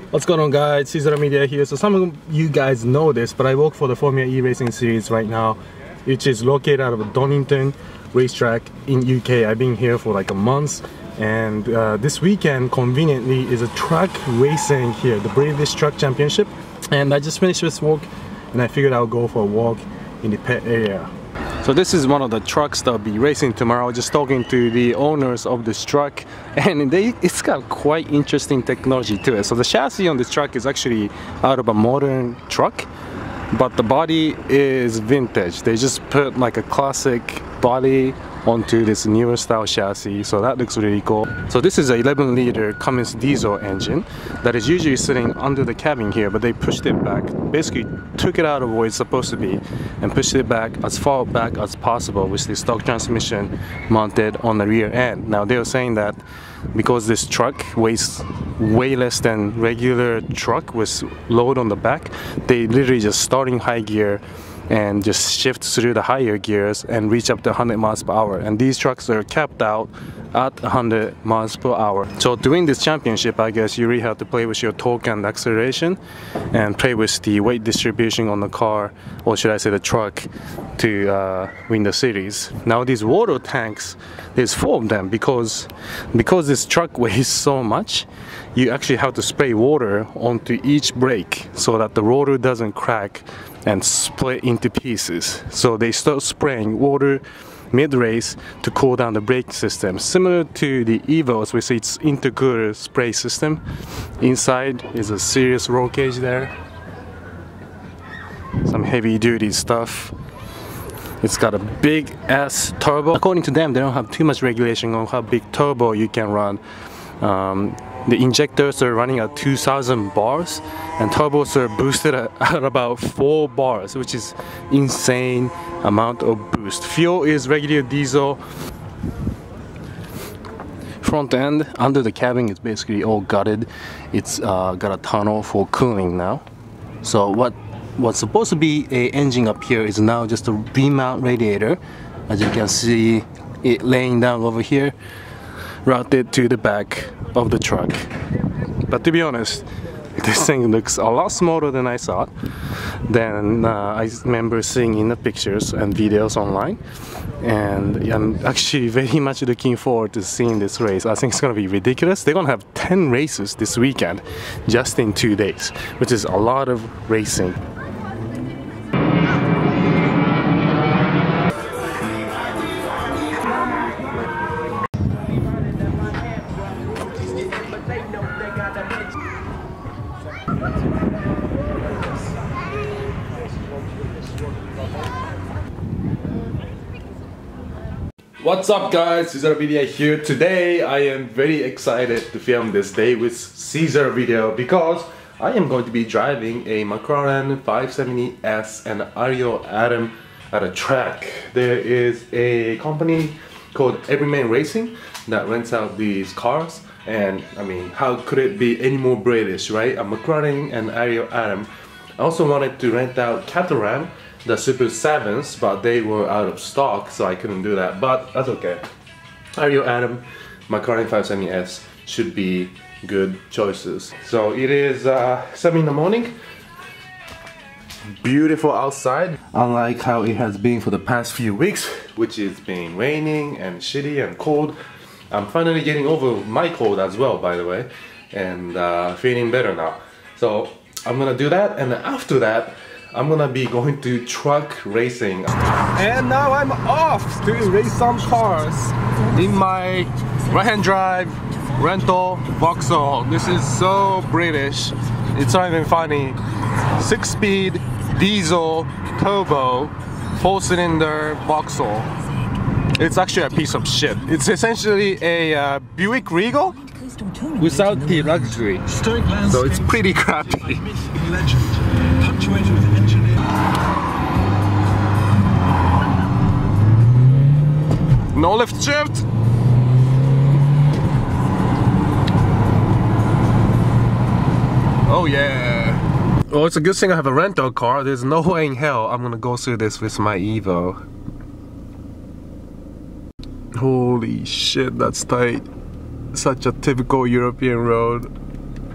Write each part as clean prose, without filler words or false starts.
What's going on, guys? Caesar Media here. So some of you guys know this, but I work for the Formula E Racing Series right now, which is located out of Donington racetrack in UK. I've been here for like a month, and this weekend conveniently is a truck racing here, the British Truck Championship. And I just finished this walk and I figured I'll go for a walk in the pit area. So this is one of the trucks that'll be racing tomorrow. Just talking to the owners of this truck, and it's got quite interesting technology to it. So the chassis on this truck is actually out of a modern truck, but the body is vintage. They just put like a classic body onto this newer style chassis, so that looks really cool. So this is a 11-liter Cummins diesel engine that is usually sitting under the cabin here, but they pushed it back, basically took it out of where it's supposed to be and pushed it back as far back as possible with the stock transmission mounted on the rear end. Now they were saying that because this truck weighs way less than regular truck with load on the back, they literally just start in high gear and just shift through the higher gears and reach up to 100 miles per hour. And these trucks are capped out at 100 miles per hour. So to win this championship, I guess you really have to play with your torque and acceleration and play with the weight distribution on the car, or should I say the truck, to win the series. Now these water tanks, there's 4 of them because this truck weighs so much. You actually have to spray water onto each brake so that the rotor doesn't crack and split into pieces. So they start spraying water mid-race to cool down the brake system, similar to the Evos, which is its intercooler spray system. Inside is a serious roll cage there, some heavy-duty stuff. It's got a big ass turbo. According to them, they don't have too much regulation on how big turbo you can run. The injectors are running at 2,000 bars, and turbos are boosted at about 4 bars, which is insane amount of boost. Fuel is regular diesel. Front end under the cabin is basically all gutted. It's got a tunnel for cooling now. So what's supposed to be a engine up here is now just a V-mount radiator, as you can see it laying down over here, routed to the back of the truck. But to be honest, this thing looks a lot smaller than I thought, than I remember seeing in the pictures and videos online. And I'm actually very much looking forward to seeing this race. I think it's gonna be ridiculous. They're gonna have 10 races this weekend just in 2 days, which is a lot of racing. What's up, guys? Caesar Video here. Today I am very excited to film this day with Caesar Video because I am going to be driving a Mclaren 570S and Ariel Adam at a track. There is a company called Everyman Racing that rents out these cars, and I mean, how could it be any more British, right? A Mclaren and Ariel Adam. I also wanted to rent out Mclaren, the Super 7s, but they were out of stock, so I couldn't do that, but that's okay. Ariel Adam, Mclaren 570S should be good choices. So it is 7 in the morning. Beautiful outside, unlike how it has been for the past few weeks, which is been raining and shitty and cold. I'm finally getting over my cold as well, by the way, and feeling better now. So I'm gonna do that, and after that I'm gonna be going to truck racing. And now I'm off to race some cars in my right-hand drive rental Vauxhall. This is so British, it's not even funny. 6-speed diesel turbo 4-cylinder Vauxhall. It's actually a piece of shit. It's essentially a Buick Regal without the luxury, so it's pretty crappy. No lift shift. Oh yeah. Well, it's a good thing I have a rental car. There's no way in hell I'm gonna go through this with my Evo. Holy shit, that's tight. Such a typical European road.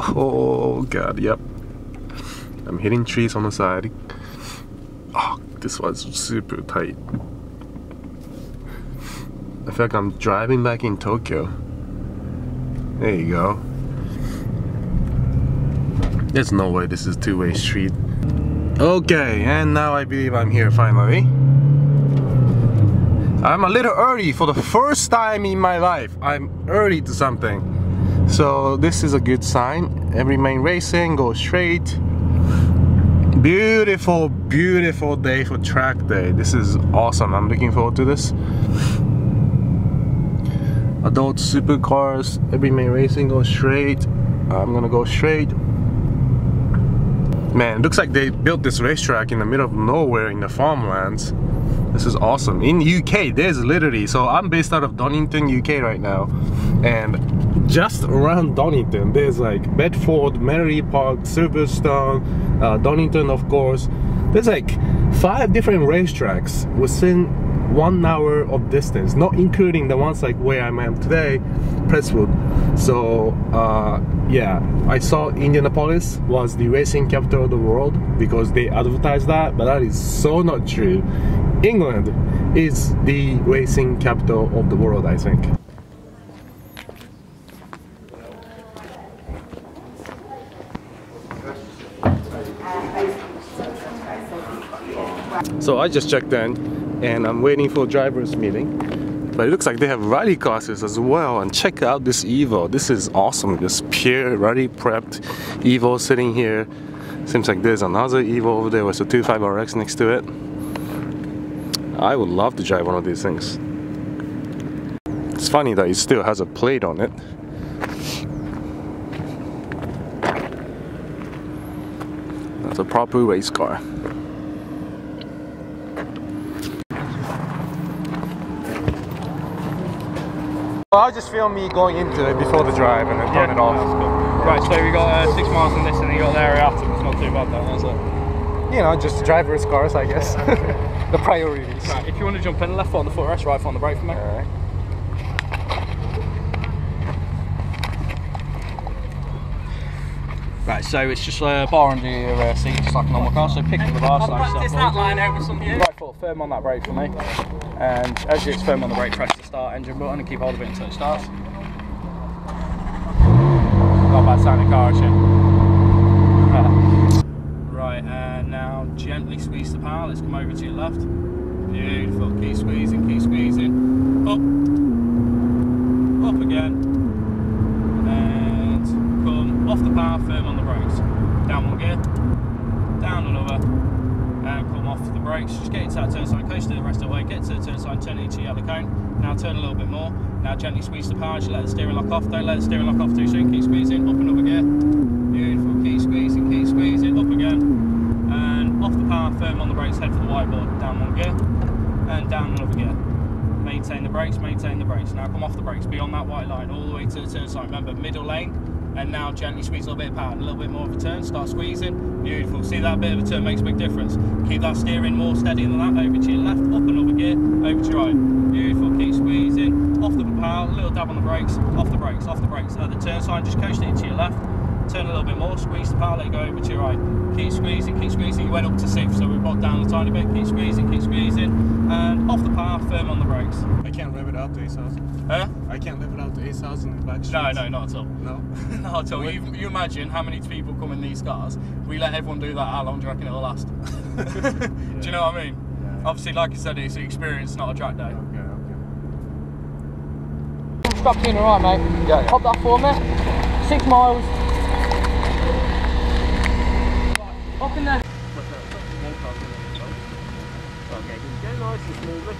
Oh god, yep. I'm hitting trees on the side. Oh, this was super tight. I feel like I'm driving back in Tokyo. There you go. There's no way this is two-way street. Okay, and now I believe I'm here finally. I'm a little early for the first time in my life. I'm early to something. So this is a good sign. Every main racing, go straight. Beautiful, beautiful day for track day. This is awesome. I'm looking forward to this. Adult supercars, every main racing, go straight. I'm gonna go straight. Man, it looks like they built this racetrack in the middle of nowhere in the farmlands. This is awesome. In UK, there's literally, so I'm based out of Donington, UK right now. And just around Donington, there's like Bedford, Mary Park, Silverstone, Donington of course. There's like 5 different racetracks within 1 hour of distance, not including the ones like where I am today, Presswood. So yeah, I saw Indianapolis was the racing capital of the world because they advertised that, but that is so not true. England is the racing capital of the world, I think. So I just checked in and I'm waiting for driver's meeting. But it looks like they have rally classes as well, and check out this Evo. This is awesome, this pure rally prepped Evo sitting here. Seems like there's another Evo over there with a 25RX next to it. I would love to drive one of these things. It's funny that it still has a plate on it. That's a proper race car. I'll just film me going into it before the drive and then turn it off. That's cool. Right, so we got 6 miles on this and then you got the Ariel. It's not too bad though, is it? You know, just driver's cars, I guess. The priorities. Right, if you want to jump in, left foot on the footrest, right foot on the brake for me. Alright. Right, so it's just a bar under your seat, just like a normal car. So pick up the bar, Practice that line over some view. right foot firm on that brake for me. And as it's firm on the brake, press the start engine button and keep hold of it until it starts. Not a bad sounding car, actually. Right, and now gently squeeze the power. Let's come over to your left. Beautiful. Keep squeezing, keep squeezing. Up. Up again. And come off the power, firm on the brakes. Down one gear. Down another. And come off the brakes. Just get into that turn sign, coast to the rest of the way. Get to the turn sign, turn it into your yellow cone. Now turn a little bit more. Now gently squeeze the power. Just let the steering lock off. Don't let the steering lock off too soon. Keep squeezing. Up another gear. Beautiful. Keep squeezing, keep squeezing. Up again. And off the power, firm on the brakes. Head for the whiteboard. Down one gear. And down another gear. Maintain the brakes, maintain the brakes. Now come off the brakes, beyond that white line, all the way to the turn sign. Remember, middle lane, and now gently squeeze a little bit of power, a little bit more of a turn, start squeezing. Beautiful, see that bit of a turn makes a big difference. Keep that steering more steady than that, over to your left, up another gear, over to your right. Beautiful, keep squeezing, off the power, a little dab on the brakes, off the brakes, off the brakes. At the turn sign, just coast it into your left. Turn a little bit more, squeeze the power, let it go over to your right. Keep squeezing, keep squeezing. You went up to 6, so we brought down a tiny bit. Keep squeezing, and off the power, firm on the brakes. I can't rev it out to 8,000. Huh? I can't rev it out to 8,000 in the back streets. No, not at all. No? Not at all. You imagine how many people come in these cars. We let everyone do that, how long do you reckon it'll last? Yeah. Do you know what I mean? Yeah. Obviously, like I said, it's an experience, not a track day. Okay. Strap in alright, mate. Yeah. Pop that for me. 6 miles. Up in there. Okay, go nice and smoothly.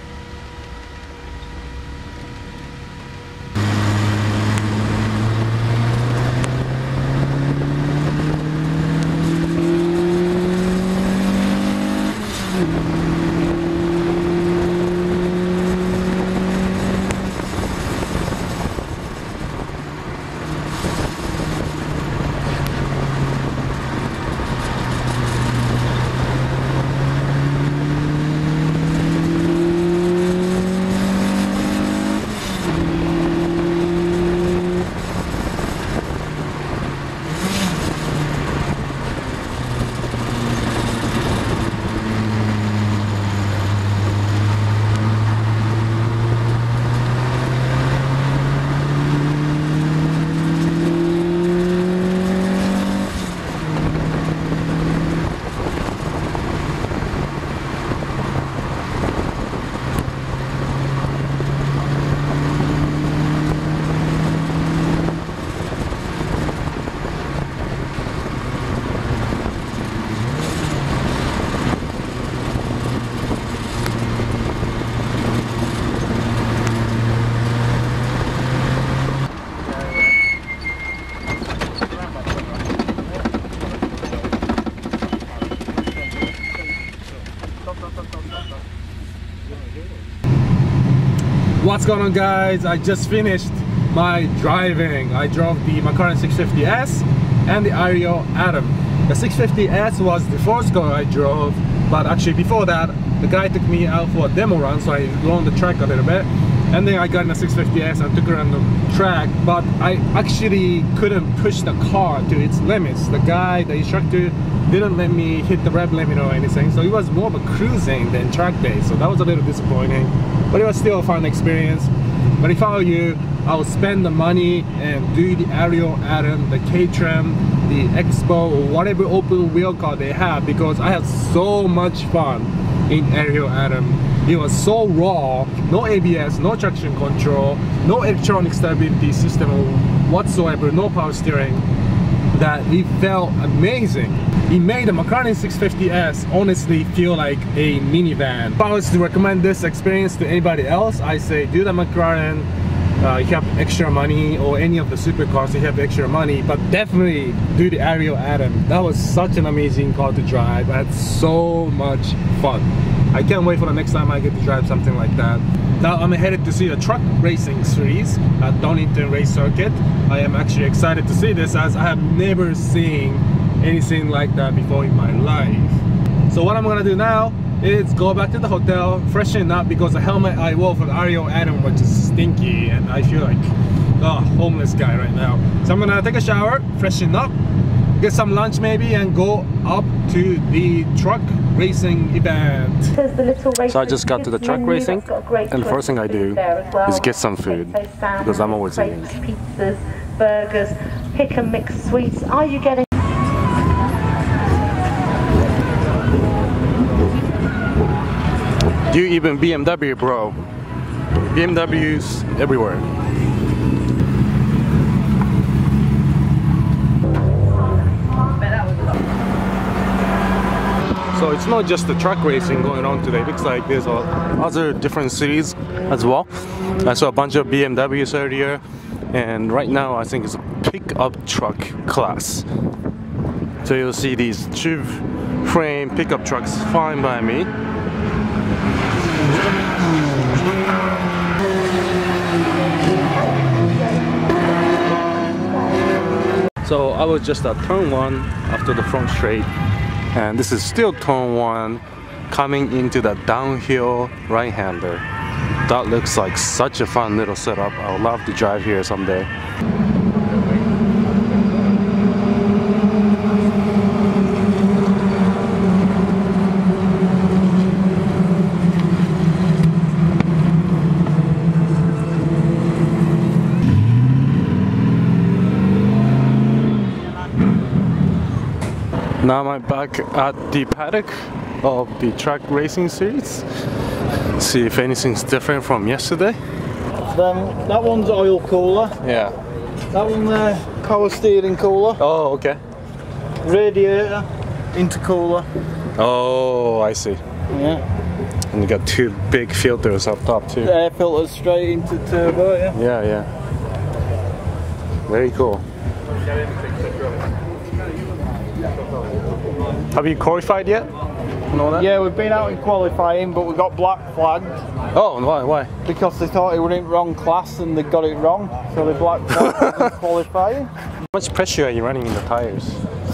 What's going on, guys? I just finished my driving. I drove the Mclaren 570S and the Ariel Atom. The 650S was the first car I drove, but actually before that the guy took me out for a demo run, so I roamed the track a little bit, and then I got in the 650S and took her on the track, but I actually couldn't push the car to its limits. The guy, the instructor, didn't let me hit the rev limit or anything, so it was more of a cruising than track day, so that was a little disappointing, but it was still a fun experience. But if I were you, I would spend the money and do the Ariel Atom, the K-Tram, the Expo, or whatever open wheel car they have, because I had so much fun in Ariel Atom. It was so raw, no ABS, no traction control, no electronic stability system whatsoever, no power steering, that it felt amazing. It made the Mclaren 650S honestly feel like a minivan. If I was to recommend this experience to anybody else, I say do the Mclaren. You have extra money, or any of the supercars, you have extra money, but definitely do the Ariel Atom. That was such an amazing car to drive. I had so much fun. I can't wait for the next time I get to drive something like that. Now I'm headed to see the truck racing series at Donington Race Circuit. I am actually excited to see this, as I have never seen anything like that before in my life. So what I'm gonna do now is go back to the hotel, freshen up, because the helmet I wore for the Ariel Atom was just stinky and I feel like a homeless guy right now. So I'm gonna take a shower, freshen up, get some lunch maybe, and go up to the truck racing event. So I just got to the truck racing, and the first thing I do is get some food, because I'm always eating. Pizzas, burgers, pick and mix sweets. Are you getting... You even BMW, bro. BMWs everywhere. So it's not just the truck racing going on today. It looks like there's other different cities as well. I saw a bunch of BMWs earlier, and right now I think it's a pickup truck class. So you'll see these tube frame pickup trucks flying by me. So I was just at turn 1 after the front straight, and this is still turn 1 coming into the downhill right-hander. That looks like such a fun little setup. I would love to drive here someday. Now I'm back at the paddock of the track racing series. See if anything's different from yesterday. That one's oil cooler. Yeah. That one there, power steering cooler. Oh, okay. Radiator, intercooler. Oh, I see. Yeah. And you got 2 big filters up top too. Air filters straight into turbo, yeah. Yeah, yeah. Very cool. Have you qualified yet? And all that? Yeah, we've been out in qualifying, but we got black flagged. Oh, why? Because they thought it was in wrong class and they got it wrong, so they black flagged in qualifying. How much pressure are you running in the tires?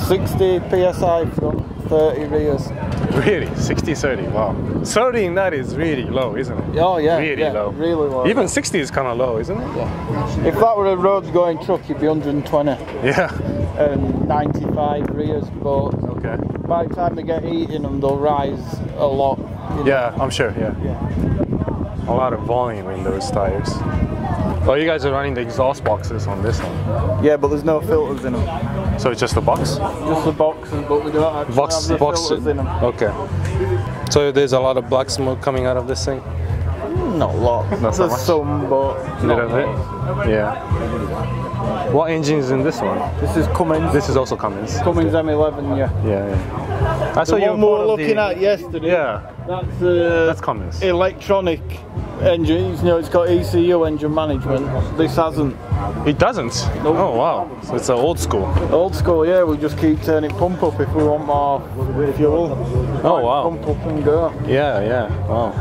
60 psi front, 30 rears. Really? 60, 30, wow. 30 in that is really low, isn't it? Oh yeah, really yeah, low. Really low. Even 60 is kind of low, isn't it? Yeah. If that were a road going truck, it'd be 120. Yeah. And 95 rears, but okay. By the time they get heating them, they'll rise a lot. Yeah, I'm sure, yeah. A lot of volume in those tires. Oh, you guys are running the exhaust boxes on this one? Yeah, but there's no filters in them. So it's just the box? Just the boxes, but we don't actually have the filters in them. Okay. So there's a lot of black smoke coming out of this thing? Not a lot. Not so there's much? some, but... Little bit? Yeah. What engine is in this one? This is Cummins. This is also Cummins. Cummins M11, yeah. Yeah. I saw the you one we were looking at yesterday. Yeah. That's Cummins. Electronic engine. You know, it's got ECU, engine management. This hasn't. It doesn't? Nope. Oh wow. So it's old school. Old school, yeah. We just keep turning pump up if we want more fuel. Oh wow. Pump up and go. Yeah, yeah. Wow.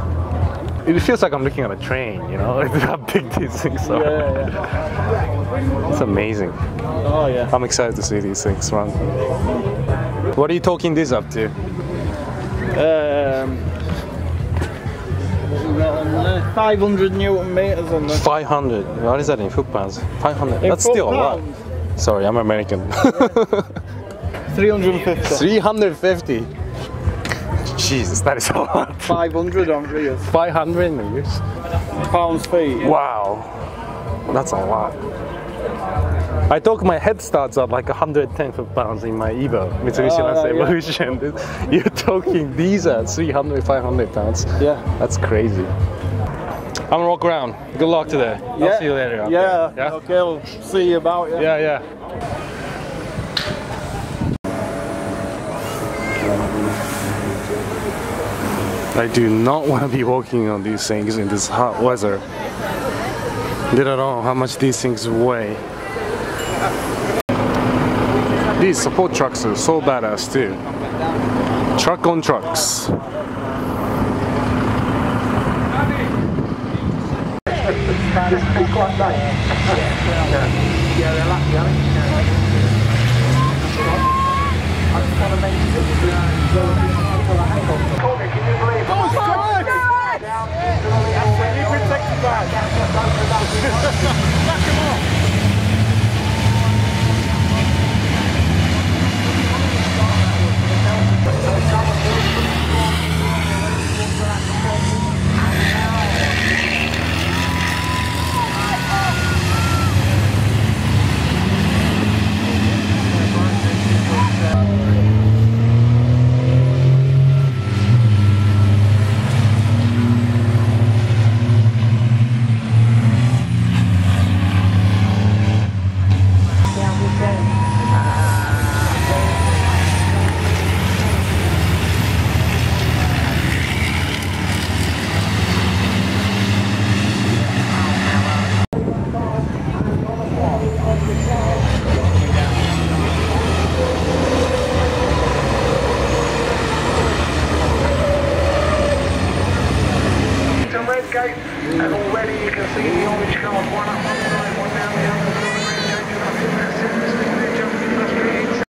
it feels like I'm looking at a train, you know, like how big these things are. Yeah. It's amazing. Oh yeah. I'm excited to see these things run. What are you talking this up to? 500 Newton meters on there. 500. What is that in foot pounds? 500. That's still a lot. Sorry, I'm American. 350. 350. Jesus, that is a lot. 500 on rears. 500 meters. Pounds feet. Wow, that's a lot. I thought my head starts at like 110 foot-pounds in my Evo, Mitsubishi Lancer Evolution. You're talking these at 300, 500 pounds. Yeah. That's crazy. I'm gonna walk around. Good luck today. I'll see you later. Yeah. Yeah. Okay, I'll see you about. Yeah. Yeah. I do not want to be walking on these things in this hot weather. They don't know how much these things weigh. These support trucks are so badass too. Truck on trucks. And already you can see the orange cars, one up one side, one down the other.